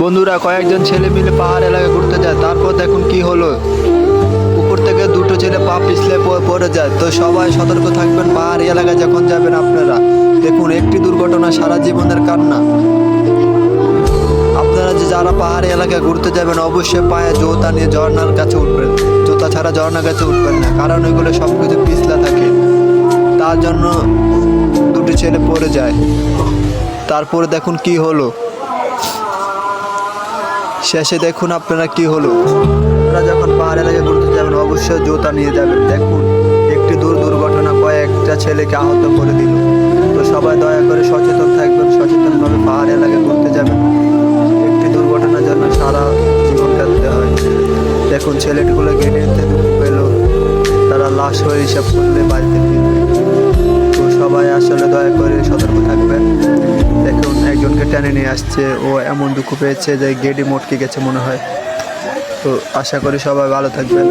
বন্ধুরা, কয়েকজন ছেলে মিলে পাহাড় এলাকায় ঘুরতে যায়। তারপর দেখুন কি হলো, উপর থেকে দুটো ছেলে পা পিছলে পড়ে যায়। তো সবাই সতর্ক থাকবেন পাহাড়ি এলাকায় যখন যাবেন আপনারা। দেখুন, একটি দুর্ঘটনা সারা জীবনের কান্না। আপনারা যারা পাহাড়ি এলাকায় ঘুরতে যাবেন অবশ্যই পায়ে জুতা নিয়ে ঝর্ণার কাছে উঠবেন। জুতা ছাড়া ঝর্ণার কাছে উঠবেন না, কারণ ওইগুলো সব কিছু পিছলা থাকে। তার জন্য দুটি ছেলে পড়ে যায়। তারপরে দেখুন কি হলো, শেষে দেখুন আপনারা কি হলো। আপনারা যখন পাহাড় এলাকায় ঘুরতে যাবেন অবশ্যই জুতা নিয়ে যাবেন। দেখুন, একটি দুর্ঘটনা কয়েকটা ছেলেকে আহত করে দিল। তো সবাই দয়া করে সচেতন থাকবেন, সচেতনভাবে পাহাড় এলাকায় ঘুরতে যাবেন। একটি দুর্ঘটনার জন্য সারা জীবন কাটতে হয়। দেখুন, ছেলেটিগুলো গেড়েতে দুঃখ পেল, তারা লাশ হয়ে হিসাব করলে বাড়িতে ফিরবে। তো সবাই আসলে দয়া করে সতর্ক থাকবেন। দেখুন, একজনকে টেনে নিয়ে আসছে, ও এমন দুঃখ পেয়েছে যে গেডি মটকে গেছে মনে হয়। তো আশা করি সবাই ভালো থাকবেন।